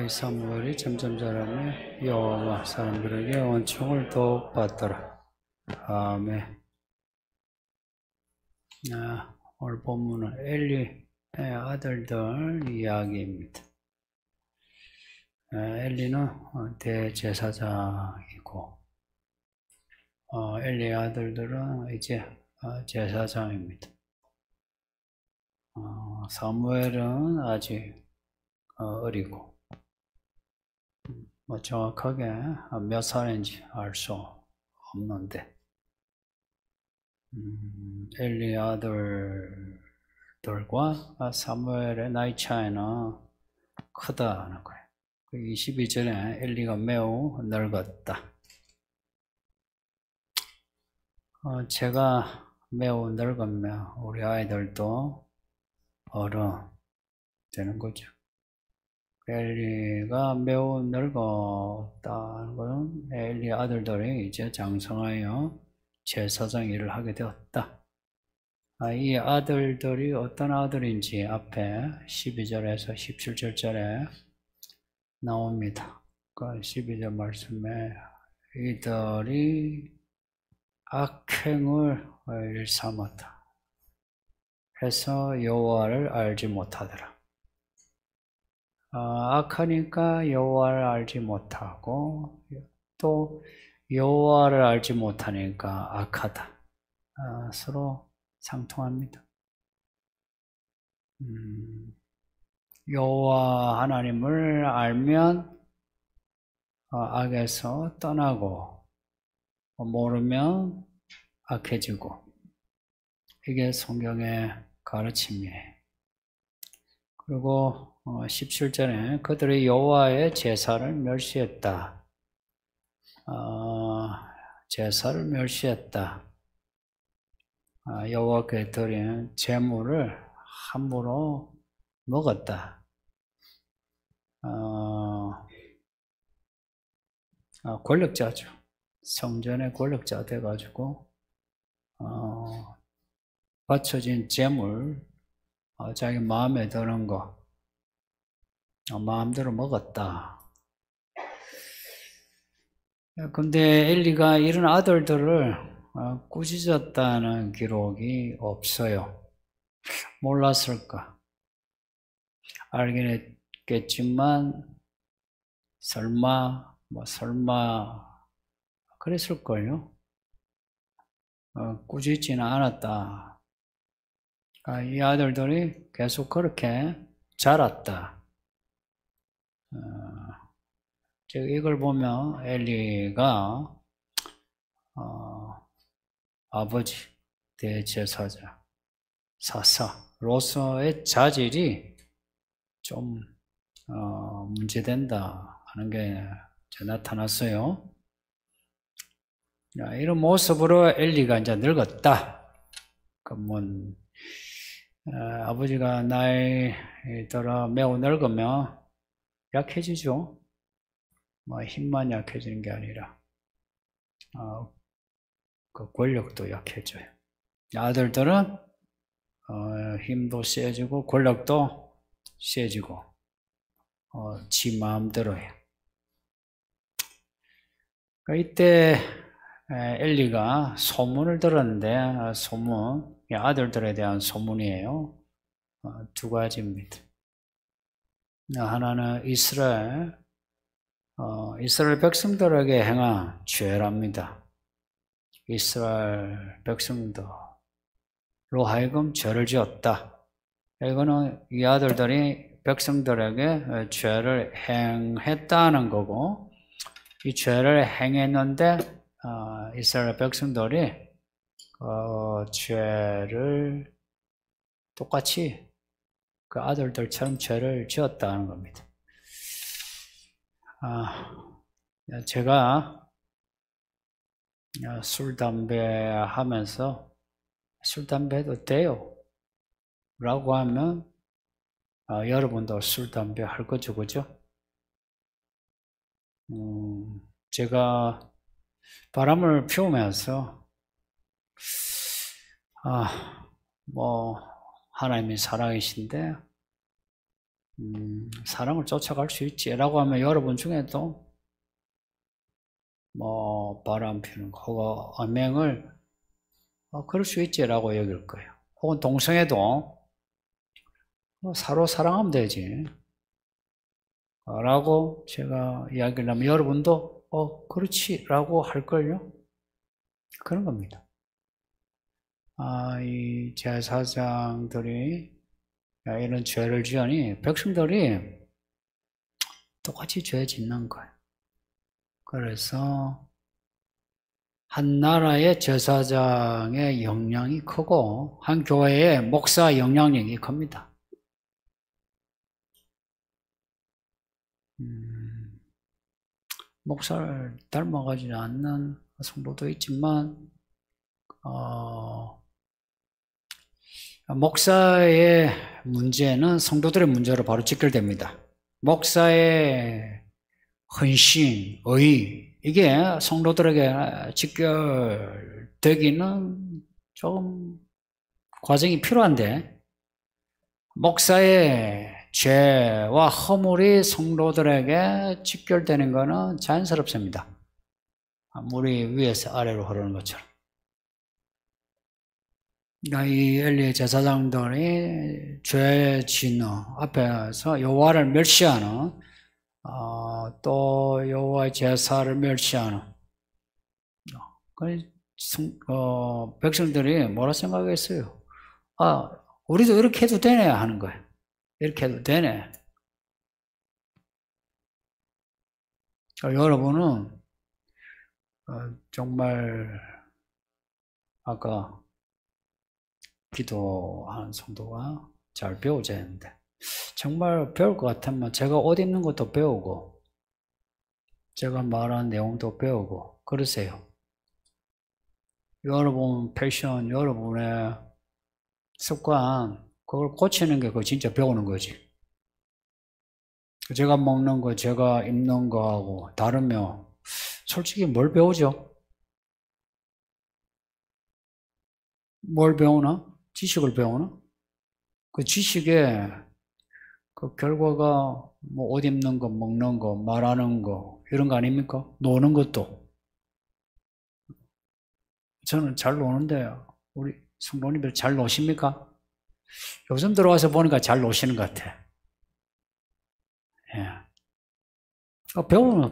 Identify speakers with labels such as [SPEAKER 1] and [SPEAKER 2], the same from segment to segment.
[SPEAKER 1] 사무엘이 점점 자라며 여호와 사람들에게 원총을 더욱 받더라. 아멘. 오늘 본문은 엘리의 아들들 이야기입니다. 엘리는 대제사장이고 엘리의 아들들은 이제 제사장입니다. 사무엘은 아직 어리고 정확하게 몇 살인지 알 수 없는데 엘리 아들들과 사무엘의 나이 차이는 크다는 거예요. 22절에 엘리가 매우 늙었다. 제가 매우 늙으면 우리 아이들도 어른 되는 거죠. 엘리가 매우 늙었다는 것은 엘리 아들들이 이제 장성하여 제사장 일을 하게 되었다. 이 아들들이 어떤 아들인지 앞에 12절에서 17절에 나옵니다. 그 12절 말씀에 이들이 악행을 일삼았다 해서 여호와를 알지 못하더라. 악하니까 여호와를 알지 못하고 또 여호와를 알지 못하니까 악하다. 서로 상통합니다. 여호와 하나님을 알면 악에서 떠나고 모르면 악해지고 이게 성경의 가르침이에요. 그리고 17절에 그들이 여호와의 제사를 멸시했다. 제사를 멸시했다. 여호와께 드린 제물을 함부로 먹었다. 권력자죠. 성전의 권력자 돼가지고 바쳐진 제물 자기 마음에 드는 거 마음대로 먹었다. 근데 엘리가 이런 아들들을 꾸짖었다는 기록이 없어요. 몰랐을까? 알긴 했겠지만 설마 그랬을걸요. 꾸짖지는 않았다. 이 아들들이 계속 그렇게 자랐다. 즉 이걸 보면 엘리가 아버지 대제사장 사사로서의 자질이 좀 문제된다 하는 게 나타났어요. 이런 모습으로 엘리가 이제 늙었다. 그러면 아버지가 나이 들어 매우 늙으면 약해지죠. 힘만 약해지는 게 아니라 그 권력도 약해져요. 아들들은 힘도 세지고 권력도 세지고 지 마음대로 해요. 이때 엘리가 소문을 들었는데 소문, 아들들에 대한 소문이에요. 두 가지입니다. 하나는 이스라엘 백성들에게 행한 죄랍니다. 이스라엘 백성들로 하여금 죄를 지었다. 이거는 이 아들들이 백성들에게 죄를 행했다는 거고, 이 죄를 행했는데 이스라엘 백성들이 죄를 똑같이 그 아들들처럼 죄를 지었다는 겁니다. 제가 술, 담배 하면서 술, 담배 해도 돼요 라고 하면 여러분도 술, 담배 할 거죠, 그죠? 제가 바람을 피우면서 하나님이 살아계신데 사랑을 쫓아갈 수 있지라고 하면 여러분 중에도 뭐 바람 피는 거 혹은 언맹을 그럴 수 있지라고 여길 거예요. 혹은 동성애도 서로 사랑하면 되지 라고 제가 이야기를 하면 여러분도 그렇지 라고 할걸요. 그런 겁니다. 이 제사장들이 이런 죄를 지으니 백성들이 똑같이 죄 짓는 거예요. 그래서 한 나라의 제사장의 영향이 크고 한 교회의 목사 영향력이 큽니다. 목사를 닮아가지 않는 성도도 있지만 목사의 문제는 성도들의 문제로 바로 직결됩니다. 목사의 헌신, 의 이게 성도들에게 직결되기는 좀 과정이 필요한데 목사의 죄와 허물이 성도들에게 직결되는 것은 자연스럽습니다. 물이 위에서 아래로 흐르는 것처럼. 이 엘리의 제사장들이 죄 짓는 앞에서 여호와를 멸시하는 또 여호와의 제사를 멸시하는 백성들이 뭐라 생각했어요? 우리도 이렇게 해도 되네 하는 거예요. 이렇게 해도 되네. 여러분은 정말 아까 기도하는 성도가 잘 배우자 했는데 정말 배울 것 같으면 제가 옷 입는 것도 배우고 제가 말한 내용도 배우고 그러세요. 여러분 패션, 여러분의 습관 그걸 고치는 게 그거 진짜 배우는 거지. 제가 먹는 거, 제가 입는 거하고 다르면 솔직히 뭘 배우죠? 뭘 배우나? 지식을 배우나? 그 지식의 그 결과가 뭐 옷 입는 거, 먹는 거, 말하는 거 이런 거 아닙니까? 노는 것도. 저는 잘 노는데 우리 성도님들 잘 노십니까? 요즘 들어와서 보니까 잘 노시는 것 같아. 예.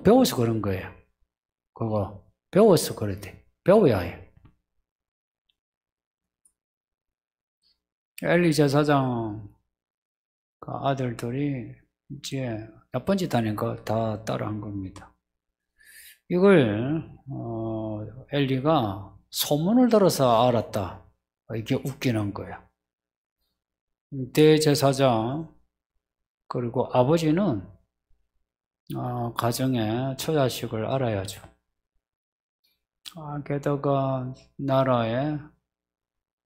[SPEAKER 1] 배워서 그런 거예요. 그거 배워서 그랬대. 배워야 해. 엘리 제사장 그 아들들이 이제 나쁜 짓 하니까 다 따라한 겁니다. 이걸 엘리가 소문을 들어서 알았다. 이게 웃기는 거야. 대제사장 그리고 아버지는 가정의 처자식을 알아야죠. 게다가 나라의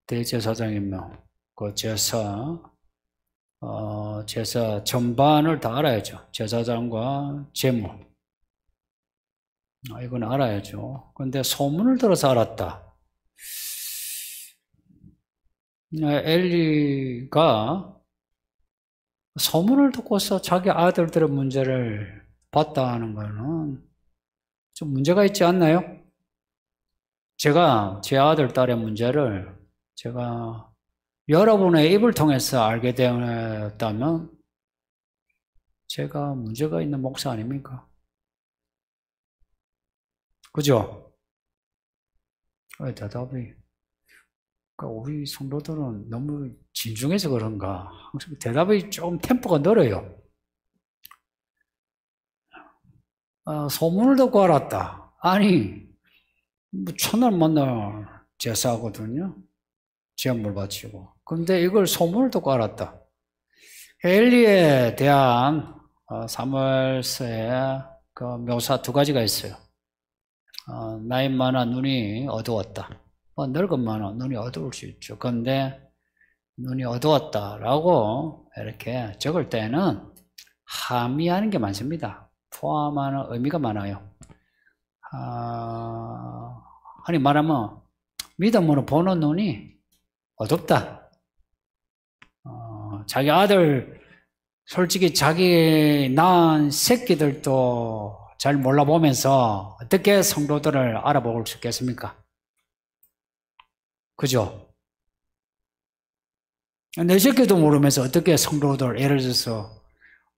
[SPEAKER 1] 대제사장이면 그 제사 전반을 다 알아야죠. 제사장과 제무. 이건 알아야죠. 근데 소문을 들어서 알았다. 엘리가 소문을 듣고서 자기 아들들의 문제를 봤다 하는 거는 좀 문제가 있지 않나요? 제가 제 아들, 딸의 문제를 제가 여러분의 입을 통해서 알게 되었다면 제가 문제가 있는 목사 아닙니까? 그죠? 왜 대답이? 우리 성도들은 너무 진중해서 그런가? 항상 대답이 좀 템포가 느려요. 소문을 듣고 알았다. 아니, 뭐 첫날 만날 제사하거든요. 제물 바치고. 근데 이걸 소문을 듣고 알았다. 엘리에 대한 사무엘서에 그 묘사 두 가지가 있어요. 나이 많아 눈이 어두웠다. 늙은 많아 눈이 어두울 수 있죠. 그런데 눈이 어두웠다라고 이렇게 적을 때는 함의하는 게 많습니다. 포함하는 의미가 많아요. 아니 말하면 믿음으로 보는 눈이 어둡다. 자기 아들 솔직히 자기 낳은 새끼들도 잘 몰라보면서 어떻게 성도들을 알아볼 수 있겠습니까? 그죠? 내 새끼도 모르면서 어떻게 성도들, 예를 들어서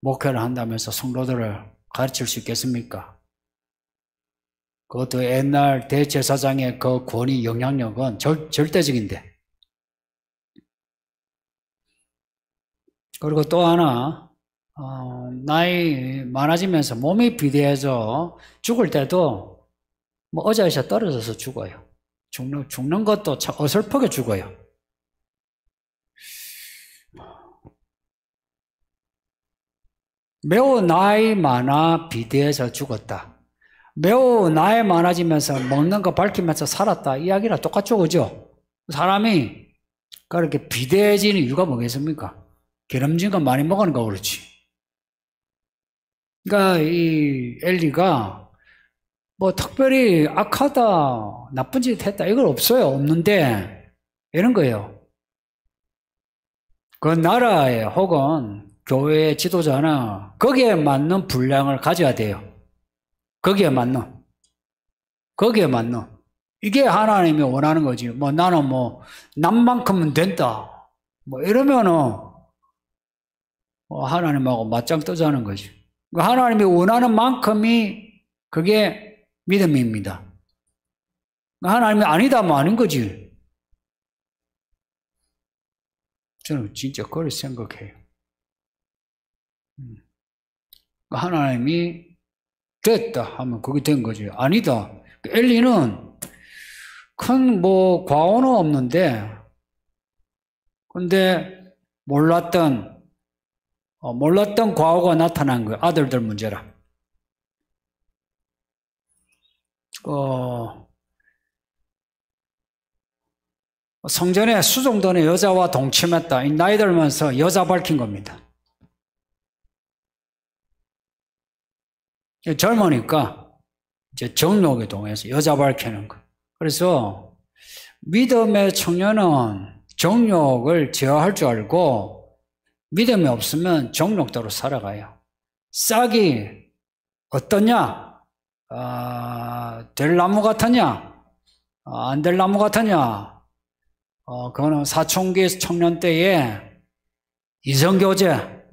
[SPEAKER 1] 목회를 한다면서 성도들을 가르칠 수 있겠습니까? 그것도 옛날 대제사장의 그 권위, 영향력은 절대적인데. 그리고 또 하나, 나이 많아지면서 몸이 비대해져 죽을 때도 뭐 의자에서 떨어져서 죽어요. 죽는 것도 참 어설프게 죽어요. 매우 나이 많아 비대해서 죽었다. 매우 나이 많아지면서 먹는 거 밝히면서 살았다. 이야기랑 똑같죠, 그죠? 사람이 그렇게 비대해지는 이유가 뭐겠습니까? 기름진 거 많이 먹으니까 그렇지. 그러니까 이 엘리가 뭐 특별히 악하다, 나쁜 짓 했다, 이건 없어요. 없는데 이런 거예요. 그 나라에 혹은 교회의 지도자는 거기에 맞는 분량을 가져야 돼요. 거기에 맞는. 이게 하나님이 원하는 거지. 뭐 나는 뭐 남만큼은 된다. 뭐 이러면은 하나님하고 맞짱 뜨자는 거지. 하나님이 원하는 만큼이 그게 믿음입니다. 하나님이 아니다 뭐 아닌 거지. 저는 진짜 그렇게 생각해요. 하나님이 됐다 하면 그게 된 거지. 아니다. 엘리는 큰 뭐 과오는 없는데, 근데 몰랐던 과오가 나타난 거예요. 아들들 문제라. 성전에 수종전에 여자와 동침했다. 나이 들면서 여자 밝힌 겁니다. 젊으니까 이제 정욕에 동해서 여자 밝히는 거. 그래서 믿음의 청년은 정욕을 제어할 줄 알고 믿음이 없으면 정욕대로 살아가요. 싹이 어떠냐? 될 나무 같으냐? 안 될 나무 같으냐? 그거는 사춘기 청년 때에 이성교제,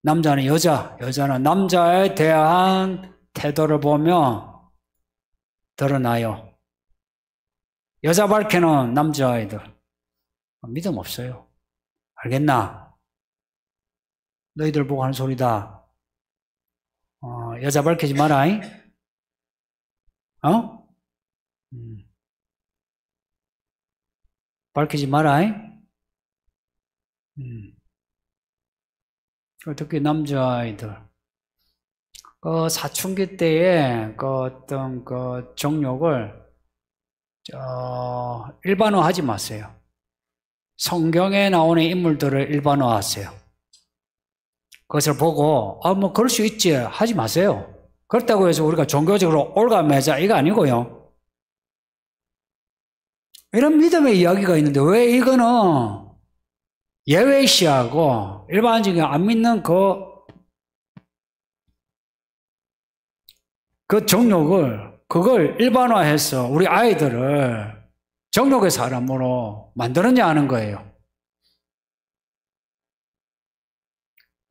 [SPEAKER 1] 남자는 여자는 남자에 대한 태도를 보면 드러나요. 여자 밝히는 남자아이들 믿음 없어요. 알겠나? 너희들 보고 하는 소리다. 여자 밝히지 마라. 밝히지 마라. 특히 남자아이들 그 사춘기 때에 그 어떤 그 정욕을 일반화하지 마세요. 성경에 나오는 인물들을 일반화하세요. 그것을 보고 뭐 그럴 수 있지 하지 마세요. 그렇다고 해서 우리가 종교적으로 올가매자 이거 아니고요. 이런 믿음의 이야기가 있는데 왜 이거는 예외시하고 일반적인 안 믿는 그 정욕을 그걸 일반화해서 우리 아이들을 정욕의 사람으로 만드느냐 하는 거예요.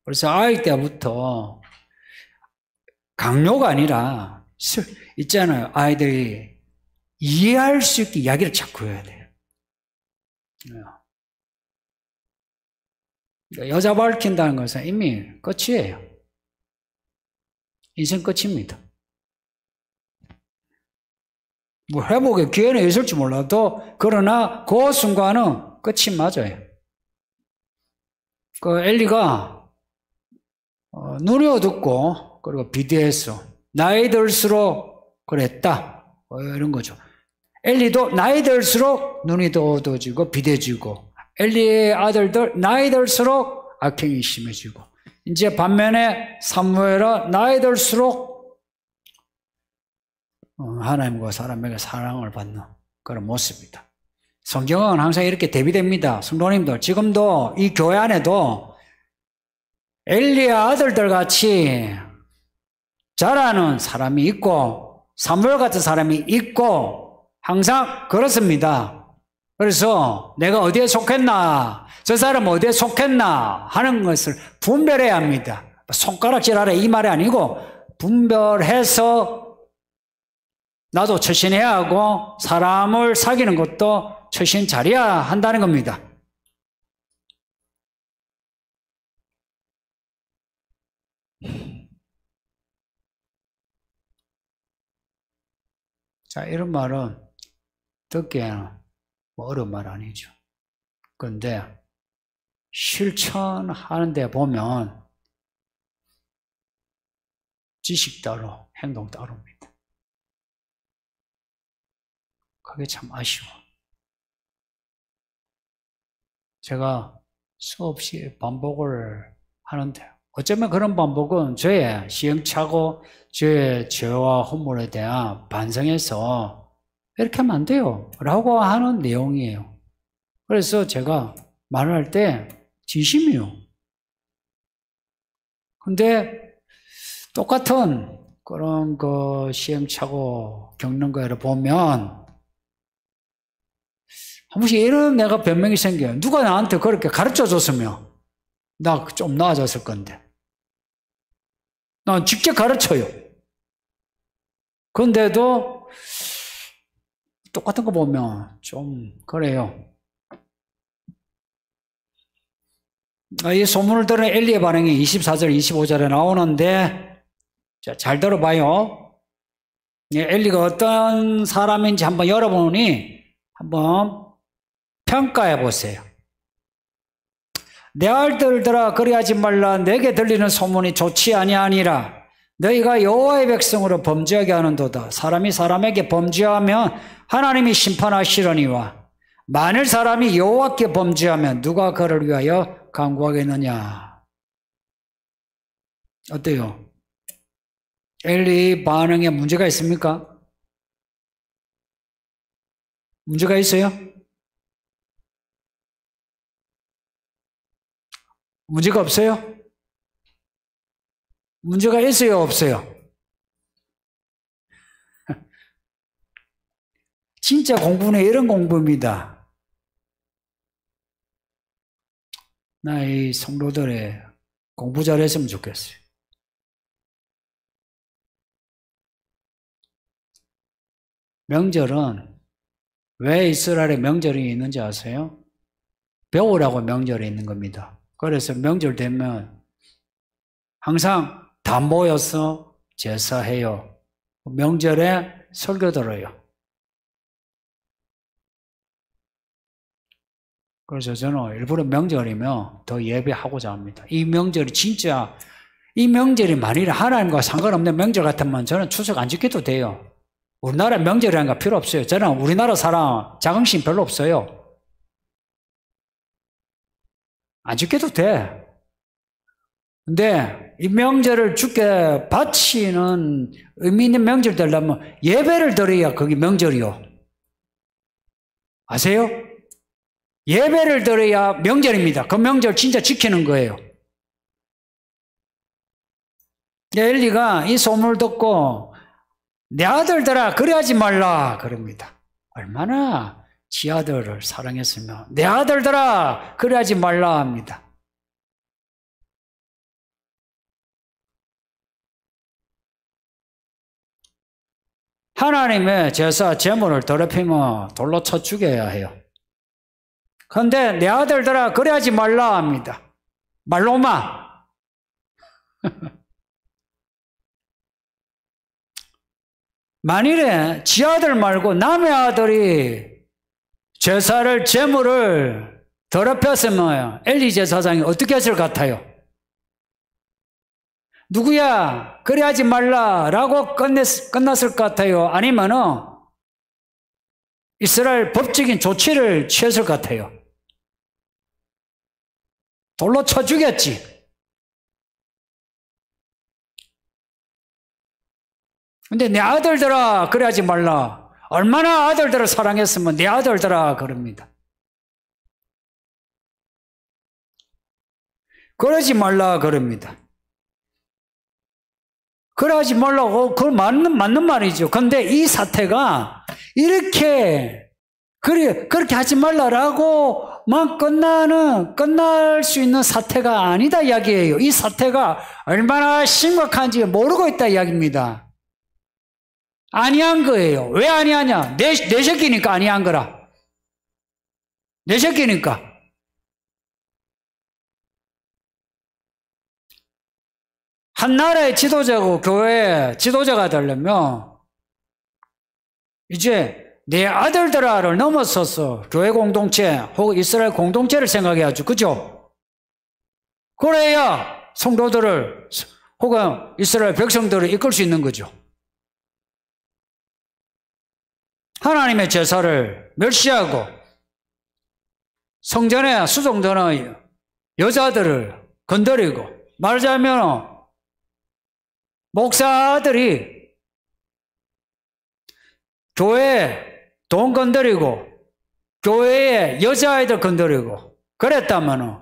[SPEAKER 1] 그래서 아이 때부터 강요가 아니라 있잖아요. 아이들이 이해할 수 있게 이야기를 자꾸 해야 돼요. 여자 밝힌다는 것은 이미 끝이에요. 인생 끝입니다. 뭐 회복의 기회는 있을지 몰라도 그러나 그 순간은 끝이 맞아요. 그 엘리가 눈이 어둡고 그리고 비대해서 나이 들수록 그랬다 이런 거죠. 엘리도 나이 들수록 눈이 더 어두워지고 비대해지고 엘리의 아들들 나이 들수록 악행이 심해지고 이제 반면에 사무엘은 나이 들수록 하나님과 사람에게 사랑을 받는 그런 모습이다. 성경은 항상 이렇게 대비됩니다. 성도님들 지금도 이 교회 안에도 엘리의 아들들 같이 자라는 사람이 있고 사무엘 같은 사람이 있고 항상 그렇습니다. 그래서 내가 어디에 속했나, 저 사람은 어디에 속했나 하는 것을 분별해야 합니다. 손가락질하라 이 말이 아니고 분별해서 나도 처신해야 하고 사람을 사귀는 것도 처신 잘해야 한다는 겁니다. 자, 이런 말은 듣기에는 뭐 어려운 말 아니죠. 그런데 실천하는 데 보면 지식 따로 행동 따로입니다. 그게 참 아쉬워. 제가 수없이 반복을 하는데 어쩌면 그런 반복은 저의 시행착오, 저의 죄와 허물에 대한 반성에서 이렇게 하면 안 돼요 라고 하는 내용이에요. 그래서 제가 말을 할 때 진심이요. 근데 똑같은 그런 그 시행착오 겪는 거를 보면 한 번씩 이런 내가 변명이 생겨요. 누가 나한테 그렇게 가르쳐 줬으면 나 좀 나아졌을 건데. 난 직접 가르쳐요. 그런데도 똑같은 거 보면 좀 그래요. 이 소문을 들은 엘리의 반응이 24절, 25절에 나오는데 자, 잘 들어봐요. 엘리가 어떤 사람인지 한번 여러분이 한번 평가해 보세요. 내 아들들아 그리하지 말라. 내게 들리는 소문이 좋지 아니하니라. 너희가 여호와의 백성으로 범죄하게 하는도다. 사람이 사람에게 범죄하면 하나님이 심판하시려니와 만일 사람이 여호와께 범죄하면 누가 그를 위하여 간구하겠느냐. 어때요? 엘리 반응에 문제가 있습니까? 문제가 있어요? 문제가 없어요? 문제가 있어요? 없어요? 진짜 공부는 이런 공부입니다. 나 이 성도들의 공부 잘했으면 좋겠어요. 명절은 왜 이스라엘에 명절이 있는지 아세요? 배우라고 명절이 있는 겁니다. 그래서 명절 되면 항상 다 모여서 제사해요. 명절에 설교 들어요. 그래서 저는 일부러 명절이면 더 예배하고자 합니다. 이 명절이 진짜 이 명절이 만일 하나님과 상관없는 명절 같으면 저는 추석 안 지켜도 돼요. 우리나라 명절이라는 거 필요 없어요. 저는 우리나라 사람 자긍심 별로 없어요. 안 지켜도 돼. 근데 이 명절을 주께 바치는 의미 있는 명절 되려면 예배를 드려야 그게 명절이요. 아세요? 예배를 드려야 명절입니다. 그 명절 진짜 지키는 거예요. 엘리가 이 소문을 듣고 내 아들들아 그래하지 말라 그럽니다. 얼마나 지 아들을 사랑했으면 내 아들들아 그래하지 말라 합니다. 하나님의 제사 제물을 더럽히면 돌로 쳐 죽여야 해요. 그런데 내 아들들아 그래하지 말라 합니다. 말로만. 만일에 지 아들 말고 남의 아들이 제사를 제물을 더럽혔으면 엘리 제사장이 어떻게 했을 것 같아요? 누구야 그래 하지 말라라고 끝났을 것 같아요? 아니면은 이스라엘 법적인 조치를 취했을 것 같아요? 돌로 쳐 죽였지. 근데 내 아들들아 그래 하지 말라. 얼마나 아들들을 사랑했으면 내 아들들아 그럽니다. 그러지 말라 그럽니다. 그러지 말라고, 그건 맞는 말이죠. 근데 이 사태가 이렇게, 그렇게 하지 말라라고만 끝날 수 있는 사태가 아니다 이야기예요. 이 사태가 얼마나 심각한지 모르고 있다 이야기입니다. 아니한 거예요. 왜 아니하냐? 내 새끼니까 아니한 거라. 내 새끼니까. 한 나라의 지도자고 교회의 지도자가 되려면 이제 내 아들들아를 넘어서서 교회 공동체 혹은 이스라엘 공동체를 생각해야죠. 그죠? 그래야 성도들을 혹은 이스라엘 백성들을 이끌 수 있는 거죠. 하나님의 제사를 멸시하고 성전에 수종되는 여자들을 건드리고, 말하자면 목사들이 교회에 돈 건드리고 교회에 여자아이들 건드리고 그랬다면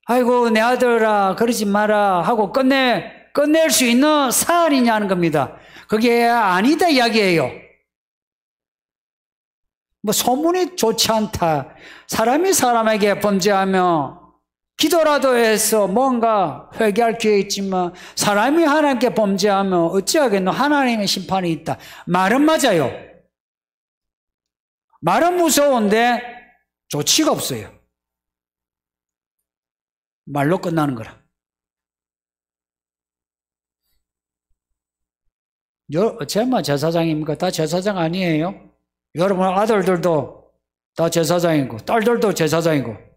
[SPEAKER 1] 아이고 내 아들아 그러지 마라 하고 끝낼 수 있는 사안이냐는 겁니다. 그게 아니다 이야기예요. 뭐 소문이 좋지 않다. 사람이 사람에게 범죄하며 기도라도 해서 뭔가 회개할 기회 있지만 사람이 하나님께 범죄하면 어찌하겠노? 하나님의 심판이 있다. 말은 맞아요. 말은 무서운데 조치가 없어요. 말로 끝나는 거라. 제만 제사장입니까? 다 제사장 아니에요? 여러분 아들들도 다 제사장이고 딸들도 제사장이고.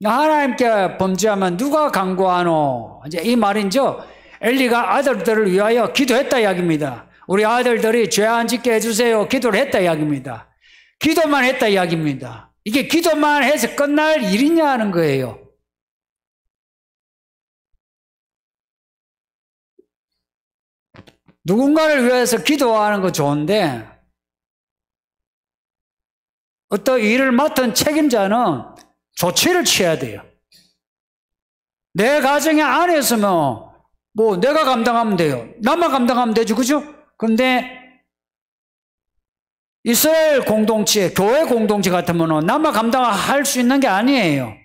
[SPEAKER 1] 하나님께 범죄하면 누가 강구하노? 이제 이 말인죠. 엘리가 아들들을 위하여 기도했다 이야기입니다. 우리 아들들이 죄 안 짓게 해주세요. 기도를 했다 이야기입니다. 기도만 했다 이야기입니다. 이게 기도만 해서 끝날 일이냐 하는 거예요. 누군가를 위해서 기도하는 거 좋은데 어떤 일을 맡은 책임자는 조치를 취해야 돼요. 내 가정에 안에서면 뭐 내가 감당하면 돼요. 나만 감당하면 되죠. 그죠? 근데 이스라엘 공동체, 교회 공동체 같으면 나만 감당할 수 있는 게 아니에요.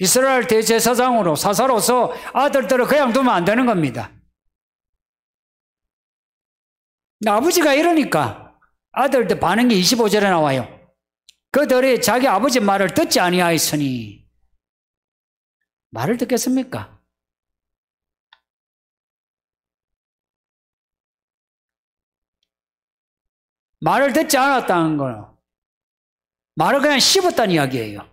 [SPEAKER 1] 이스라엘 대제사장으로 사사로서 아들들을 그냥 두면 안 되는 겁니다. 아버지가 이러니까 아들들 반응이 25절에 나와요. 그들이 자기 아버지 말을 듣지 아니하였으니 말을 듣겠습니까? 말을 듣지 않았다는 거는 말을 그냥 씹었다는 이야기예요.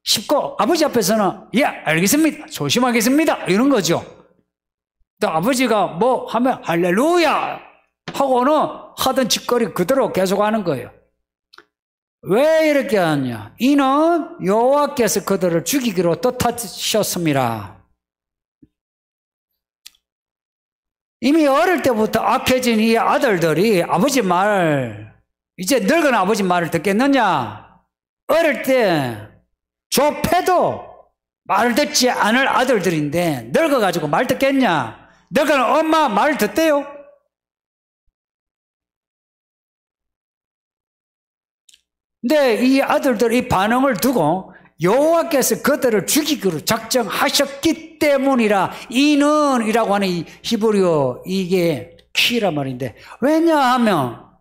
[SPEAKER 1] 씹고 아버지 앞에서는 예 알겠습니다 조심하겠습니다 이런 거죠. 또 아버지가 뭐 하면 할렐루야 하고는 하던 짓거리 그대로 계속하는 거예요. 왜 이렇게 하냐? 이는 여호와께서 그들을 죽이기로 뜻하셨습니다. 이미 어릴 때부터 악해진 이 아들들이 아버지 말, 이제 늙은 아버지 말을 듣겠느냐? 어릴 때 좁혀도 말을 듣지 않을 아들들인데 늙어가지고 말 듣겠냐? 늙은 엄마 말 듣대요? 근데 이 아들들 이 반응을 두고 여호와께서 그들을 죽이기로 작정하셨기 때문이라 이는이라고 하는 이 히브리어 이게 키란 말인데 왜냐하면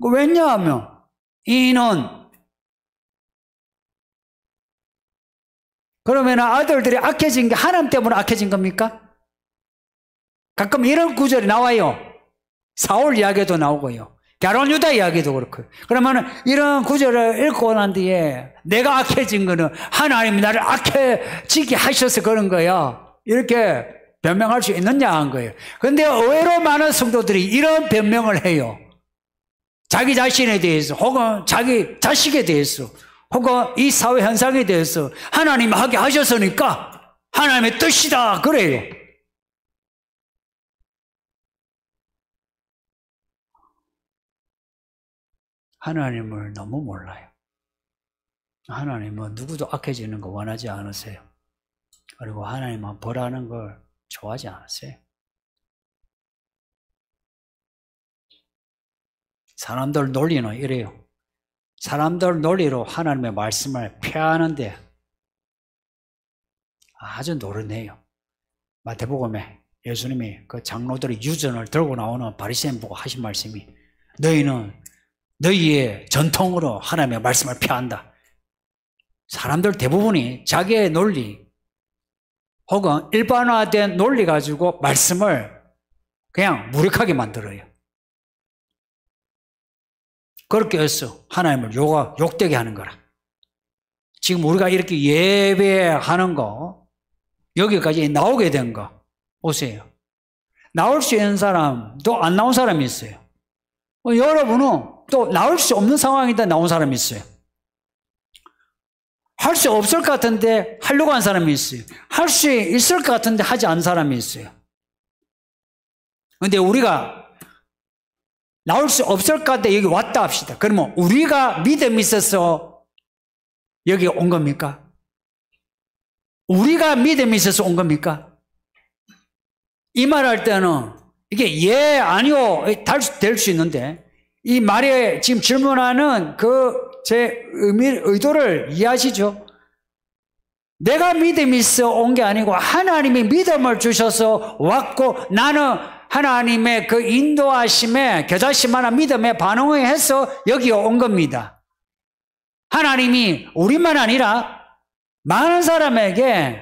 [SPEAKER 1] 이는 그러면 아들들이 악해진 게 하나님 때문에 악해진 겁니까? 가끔 이런 구절이 나와요. 사울 이야기도 나오고요. 갸론 유다 이야기도 그렇고. 그러면 이런 구절을 읽고 난 뒤에 내가 악해진 거는 하나님이 나를 악해지게 하셔서 그런 거야. 이렇게 변명할 수 있느냐 한 거예요. 그런데 의외로 많은 성도들이 이런 변명을 해요. 자기 자신에 대해서 혹은 자기 자식에 대해서 혹은 이 사회 현상에 대해서 하나님이 하게 하셨으니까 하나님의 뜻이다 그래요. 하나님을 너무 몰라요. 하나님은 누구도 악해지는 거 원하지 않으세요. 그리고 하나님은 벌하는 걸 좋아하지 않으세요. 사람들 논리는 이래요. 사람들 논리로 하나님의 말씀을 폐하는데 아주 노련해요. 마태복음에 예수님이 그 장로들의 유전을 들고 나오는 바리새인 보고 하신 말씀이 너희는 너희의 전통으로 하나님의 말씀을 폐한다. 사람들 대부분이 자기의 논리 혹은 일반화된 논리 가지고 말씀을 그냥 무력하게 만들어요. 그렇게 해서 하나님을 욕되게 하는 거라. 지금 우리가 이렇게 예배하는 거, 여기까지 나오게 된 거, 보세요. 나올 수 있는 사람도 안 나온 사람이 있어요. 여러분은 또 나올 수 없는 상황인데 나온 사람이 있어요. 할 수 없을 것 같은데 하려고 한 사람이 있어요. 할 수 있을 것 같은데 하지 않은 사람이 있어요. 근데 우리가 나올 수 없을 것 같은데 여기 왔다 합시다. 그러면 우리가 믿음이 있어서 여기 온 겁니까? 우리가 믿음이 있어서 온 겁니까? 이 말 할 때는 이게 예, 아니요 될 수 있는데 이 말에 지금 질문하는 제 의도를 이해하시죠? 내가 믿음이 있어 온 게 아니고 하나님이 믿음을 주셔서 왔고 나는 하나님의 그 인도하심에 겨자씨만한 믿음에 반응해서 여기 온 겁니다. 하나님이 우리만 아니라 많은 사람에게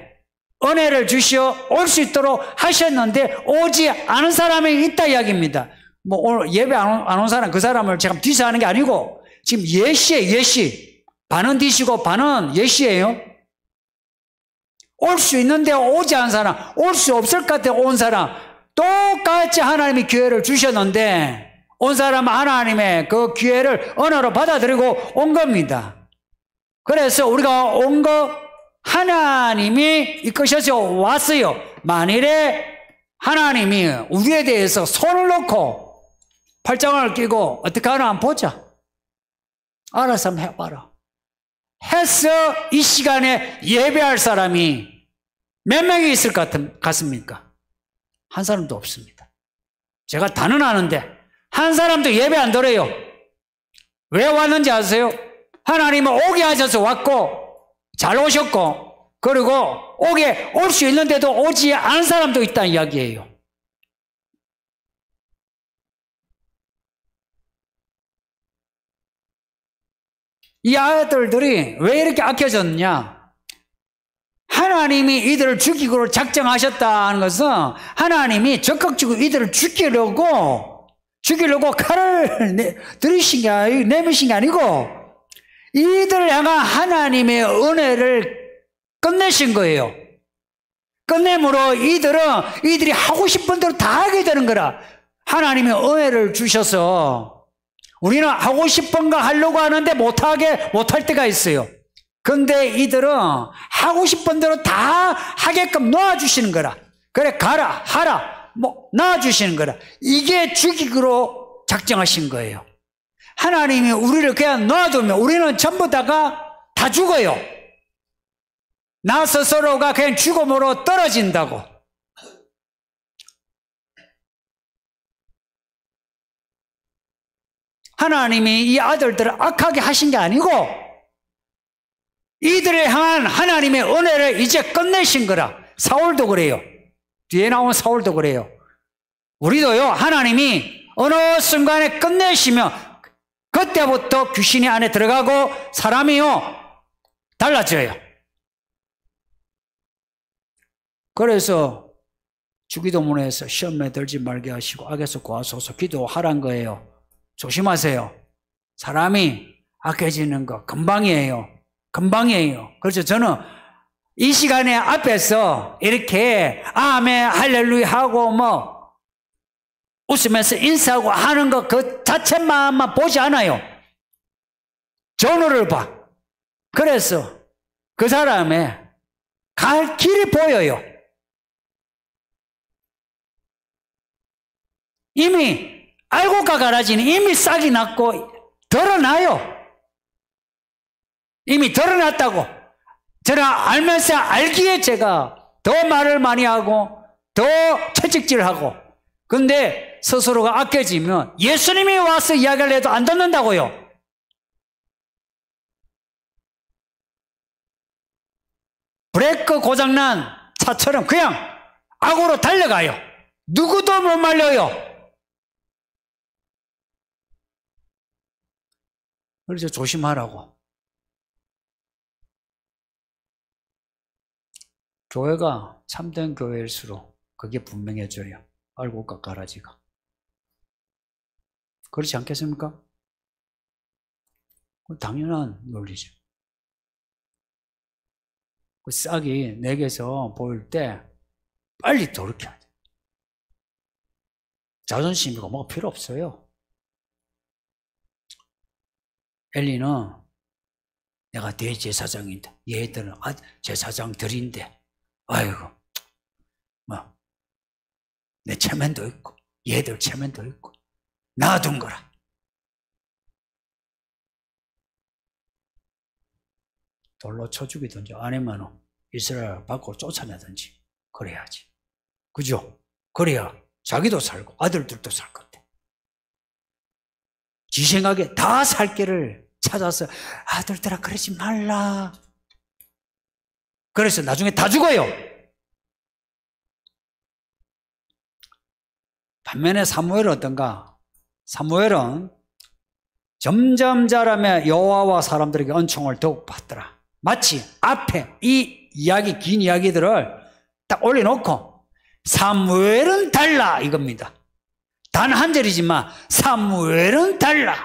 [SPEAKER 1] 은혜를 주시어 올 수 있도록 하셨는데 오지 않은 사람이 있다 이야기입니다. 뭐 오늘 예배 안 온 사람 그 사람을 제가 디스하는 게 아니고 지금 예시예요. 예시. 반은 디시고 반은 예시예요. 올 수 있는데 오지 않은 사람, 올 수 없을 것 같아 온 사람 똑같이 하나님이 기회를 주셨는데 온 사람은 하나님의 그 기회를 은혜로 받아들이고 온 겁니다. 그래서 우리가 온 거 하나님이 이끄셔서 왔어요. 만일에 하나님이 우리에 대해서 손을 놓고 팔짱을 끼고 어떻게 하나 한번 보자. 알아서 한번 해봐라. 해서 이 시간에 예배할 사람이 몇 명이 있을 것 같습니까? 한 사람도 없습니다. 제가 다는 아는데 한 사람도 예배 안 드려요. 왜 왔는지 아세요? 하나님은 오게 하셔서 왔고 잘 오셨고 그리고 오게 올 수 있는데도 오지 않은 사람도 있다는 이야기예요. 이 아들들이 왜 이렇게 악해졌느냐? 하나님이 이들을 죽이기로 작정하셨다는 것은 하나님이 적극적으로 이들을 죽이려고 칼을 내미신 게 아니고 이들을 향한 하나님의 은혜를 끝내신 거예요. 끝내므로 이들이 하고 싶은 대로 다 하게 되는 거라. 하나님의 은혜를 주셔서 우리는 하고 싶은 거 하려고 하는데 못할 때가 있어요. 근데 이들은 하고 싶은 대로 다 하게끔 놓아주시는 거라. 그래, 가라, 하라, 놓아주시는 거라. 이게 죽이기로 작정하신 거예요. 하나님이 우리를 그냥 놔두면 우리는 전부 다 죽어요. 나 스스로가 그냥 죽음으로 떨어진다고. 하나님이 이 아들들을 악하게 하신 게 아니고 이들을 향한 하나님의 은혜를 이제 끝내신 거라. 사울도 그래요. 뒤에 나온 사울도 그래요. 우리도요, 하나님이 어느 순간에 끝내시면 그때부터 귀신이 안에 들어가고 사람이요 달라져요. 그래서 주기도문에서 시험에 들지 말게 하시고 악에서 구하소서 기도하란 거예요. 조심하세요. 사람이 악해지는 거 금방이에요. 그래서 저는 이 시간에 앞에서 이렇게 아멘 할렐루야 하고 웃으면서 인사하고 하는 거 그 자체만 보지 않아요. 전후를 봐. 그래서 그 사람의 갈 길이 보여요. 이미 알고 가라지는 이미 싹이 났고 드러나요. 이미 드러났다고. 저는 알면서 알기에 제가 더 말을 많이 하고 더 채찍질하고, 근데 스스로가 아껴지면 예수님이 와서 이야기를 해도 안 듣는다고요. 브레이크 고장난 차처럼 그냥 악으로 달려가요. 누구도 못 말려요. 그래서 조심하라고. 교회가 참된 교회일수록 그게 분명해져요. 알고 깎아라지가. 그렇지 않겠습니까? 당연한 논리죠. 그 싹이 내게서 보일 때 빨리 돌이켜야 돼. 자존심이고 뭐가 필요 없어요. 엘리는 내가 대제사장인데, 얘들은 제사장들인데, 아이고, 뭐, 내 체면도 있고, 얘들 체면도 있고, 놔둔 거라. 돌로 쳐 죽이든지 아니면 이스라엘 밖으로 쫓아내든지 그래야지. 그죠? 그래야 자기도 살고 아들들도 살 건데. 지 생각에 다 살 길을 찾아서 아들들아 그러지 말라. 그래서 나중에 다 죽어요. 반면에 사무엘은 어떤가? 사무엘은 점점 자라며 여호와와 사람들에게 은총을 더욱 받더라. 마치 앞에 이 이야기, 긴 이야기들을 딱 올려놓고 사무엘은 달라 이겁니다. 단 한 절이지만 사무엘은 달라.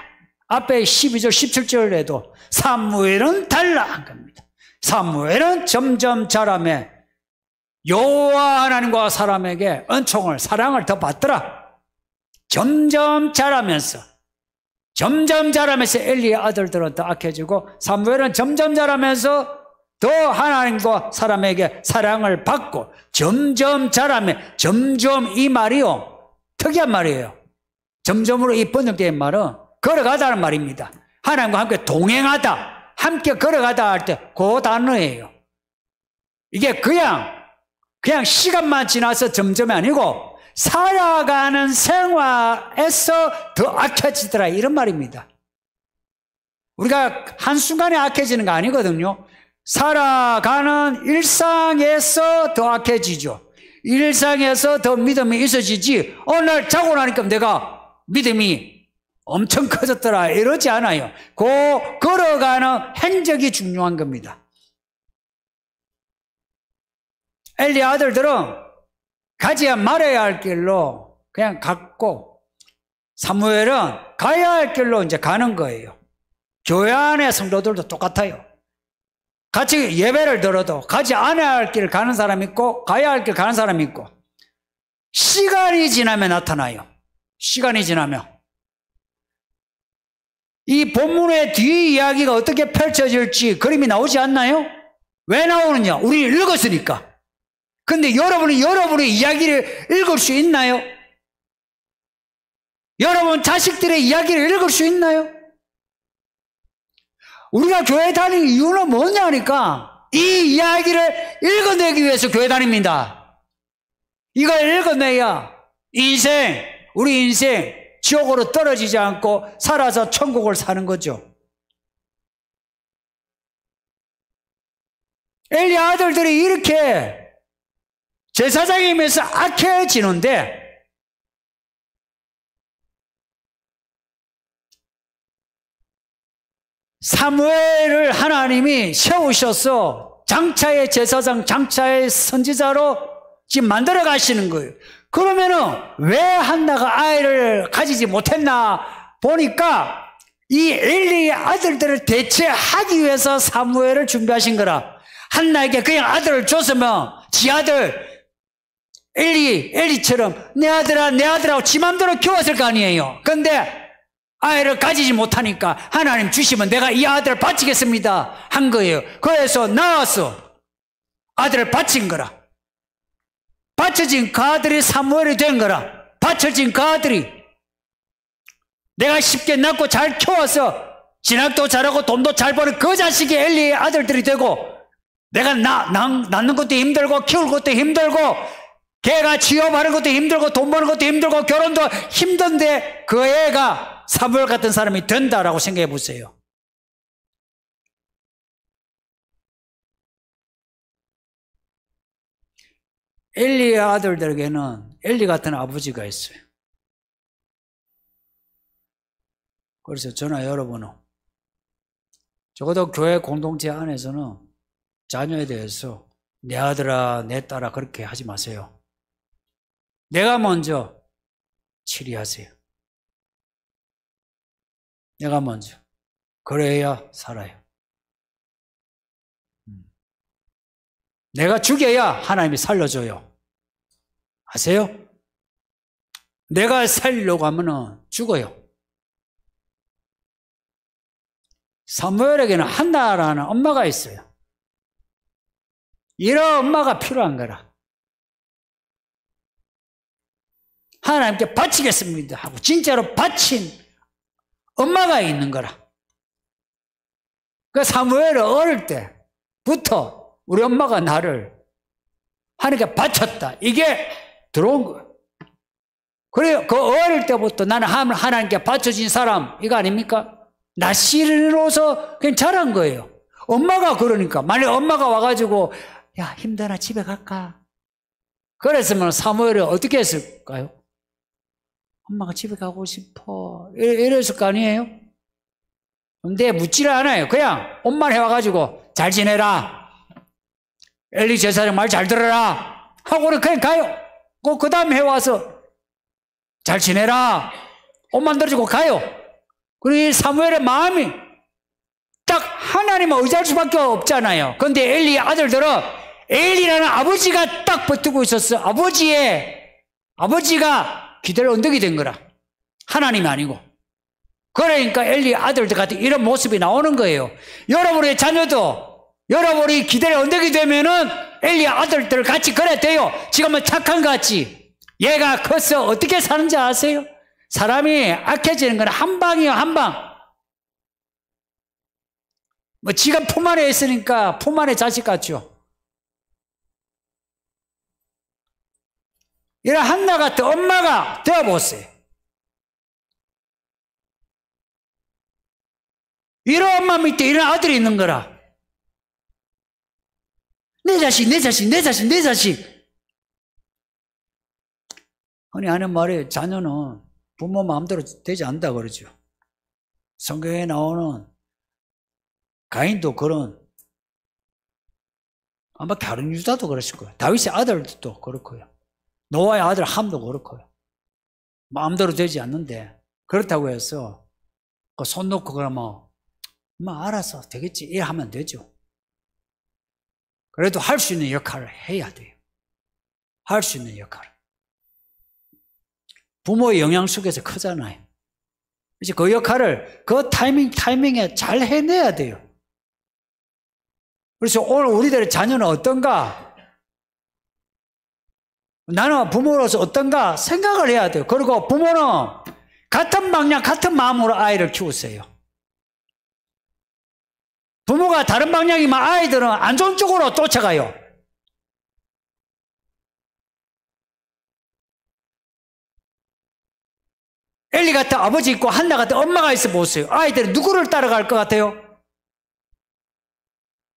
[SPEAKER 1] 앞에 12절 17절에도 사무엘은 달라 한 겁니다. 사무엘은 점점 자라며 여호와 하나님과 사람에게 은총을, 사랑을 더 받더라. 점점 자라면서 엘리의 아들들은 더 악해지고 사무엘은 점점 자라면서 더 하나님과 사람에게 사랑을 받고 점점 자라며, 점점 이 말이요 특이한 말이에요. 점점으로 이 번역된 말은 걸어가다는 말입니다. 하나님과 함께 동행하다, 함께 걸어가다 할 때 그 단어예요. 이게 그냥 시간만 지나서 점점이 아니고 살아가는 생활에서 더 악해지더라 이런 말입니다. 우리가 한순간에 악해지는 거 아니거든요. 살아가는 일상에서 더 악해지죠. 일상에서 더 믿음이 있어지지 어느 날 자고 나니까 내가 믿음이 엄청 커졌더라 이러지 않아요. 그 걸어가는 행적이 중요한 겁니다. 엘리 아들들은 가지야 말아야 할 길로 그냥 갔고 사무엘은 가야 할 길로 이제 가는 거예요. 교회 안의 성도들도 똑같아요. 같이 예배를 들어도 가지 않아야 할 길 가는 사람이 있고 가야 할 길 가는 사람이 있고 시간이 지나면 나타나요. 시간이 지나면 이 본문의 뒤 이야기가 어떻게 펼쳐질지 그림이 나오지 않나요? 왜 나오느냐? 우리 읽었으니까. 근데 여러분이 여러분의 이야기를 읽을 수 있나요? 여러분 자식들의 이야기를 읽을 수 있나요? 우리가 교회 다니는 이유는 뭐냐니까 이 이야기를 읽어내기 위해서 교회 다닙니다. 이걸 읽어내야 우리 인생 지옥으로 떨어지지 않고 살아서 천국을 사는 거죠. 엘리 아들들이 이렇게 제사장이면서 악해지는데 사무엘을 하나님이 세우셔서 장차의 제사장, 장차의 선지자로 지금 만들어 가시는 거예요. 그러면은 왜 한나가 아이를 가지지 못했나 보니까 이 엘리의 아들들을 대체하기 위해서 사무엘을 준비하신 거라. 한나에게 그냥 아들을 줬으면 지 아들 엘리처럼 내 아들하고 지 맘대로 키웠을 거 아니에요. 근데 아이를 가지지 못하니까 하나님 주시면 내가 이 아들을 바치겠습니다 한 거예요. 그래서 낳아서 아들을 바친 거라. 바쳐진 그 아들이 사무엘이 된 거라. 바쳐진 그 아들이 내가 쉽게 낳고 잘 키워서 진학도 잘하고 돈도 잘 버는 그 자식이 엘리의 아들들이 되고, 내가 낳는 것도 힘들고 키울 것도 힘들고 걔가 취업하는 것도 힘들고 돈 버는 것도 힘들고 결혼도 힘든데 그 애가 사무엘 같은 사람이 된다라고 생각해 보세요. 엘리의 아들들에게는 엘리 같은 아버지가 있어요. 그래서 저나 여러분은 적어도 교회 공동체 안에서는 자녀에 대해서 내 아들아 내 딸아 그렇게 하지 마세요. 내가 먼저 치리하세요. 내가 먼저. 그래야 살아요. 내가 죽여야 하나님이 살려줘요. 아세요? 내가 살려고 하면 죽어요. 사무엘에게는 한나라는 엄마가 있어요. 이런 엄마가 필요한 거라. 하나님께 바치겠습니다 하고 진짜로 바친 엄마가 있는 거라. 그 사무엘은 어릴 때부터 우리 엄마가 나를 하나님께 바쳤다. 이게 들어온 거예요. 그래요. 그 어릴 때부터 나는 하나님께 바쳐진 사람 이거 아닙니까? 나시로서 그냥 자란 거예요. 엄마가 그러니까 만약 엄마가 와가지고 야 힘드나 집에 갈까? 그랬으면 사무엘이 어떻게 했을까요? 엄마가 집에 가고 싶어 이랬을 거 아니에요? 근데 묻지를 않아요. 그냥 옷만 해와가지고 잘 지내라. 엘리 제사장 말 잘 들어라 하고는 그냥 가요. 그 다음에 해와서 잘 지내라 옷만 들어주고 가요. 그리고 이 사무엘의 마음이 딱 하나님을 의지할 수밖에 없잖아요. 그런데 엘리의 아들들은 엘리라는 아버지가 딱 버티고 있었어. 아버지가 기댈 언덕이 된 거라. 하나님이 아니고. 그러니까 엘리의 아들들 같은 이런 모습이 나오는 거예요. 여러분의 자녀도 여러분이 기댈 언덕이 되면은 엘리의 아들들 같이 그래 돼요. 지금은 착한 것 같지. 얘가 커서 어떻게 사는지 아세요? 사람이 악해지는 건 한 방이에요, 한 방. 뭐 지가 품 안에 있으니까 품 안에 자식 같죠. 이런 한나 같은 엄마가 되어보세요. 이런 엄마 밑에 이런 아들이 있는 거라. 내 자식. 흔히 하는 말이 자녀는 부모 마음대로 되지 않는다 그러죠. 성경에 나오는 가인도 그런, 아마 가룟 유다도 그랬을 거예요. 다윗의 아들도 그렇고요. 노아의 아들 함도 그렇고요. 마음대로 되지 않는데 그렇다고 해서 손 놓고 그러면 알아서 되겠지 이래 하면 되죠. 그래도 할 수 있는 역할을 해야 돼요. 할 수 있는 역할을. 부모의 영향 속에서 크잖아요. 이제 그 역할을 그 타이밍에 잘 해내야 돼요. 그래서 오늘 우리들의 자녀는 어떤가? 나는 부모로서 어떤가 생각을 해야 돼요. 그리고 부모는 같은 방향, 같은 마음으로 아이를 키우세요. 부모가 다른 방향이면 아이들은 안 좋은 쪽으로 쫓아가요. 엘리 같은 아버지 있고 한나 같은 엄마가 있어 보세요. 아이들은 누구를 따라갈 것 같아요?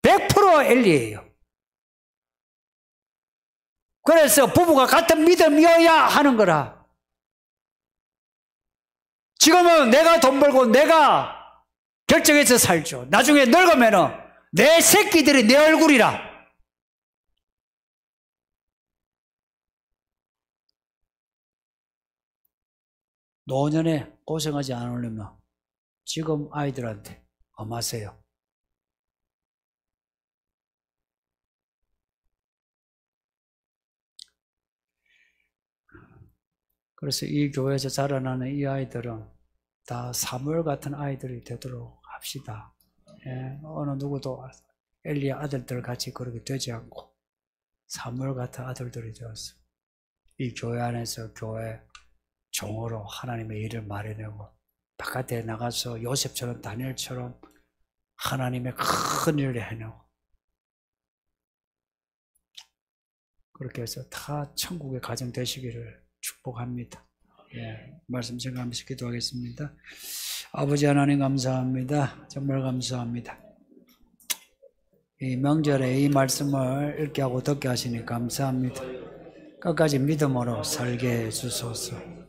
[SPEAKER 1] 100% 엘리예요. 그래서 부부가 같은 믿음이어야 하는 거라. 지금은 내가 돈 벌고 내가 결정해서 살죠. 나중에 늙으면은 내 새끼들이 내 얼굴이라. 노년에 고생하지 않으려면 지금 아이들한테 엄하세요. 그래서 이 교회에서 자라나는 이 아이들은 다 사무엘 같은 아이들이 되도록 합시다. 예, 어느 누구도 엘리의 아들들 같이 그렇게 되지 않고 사무엘 같은 아들들이 되었어. 이 교회 안에서 교회 종으로 하나님의 일을 마련하고 바깥에 나가서 요셉처럼 다니엘처럼 하나님의 큰 일을 해내고 그렇게 해서 다 천국의 가정 되시기를 축복합니다. 예, 말씀 생각하면서 기도하겠습니다. 아버지 하나님 감사합니다. 정말 감사합니다. 이 명절에 이 말씀을 읽게 하고 듣게 하시니 감사합니다. 끝까지 믿음으로 살게 해주소서.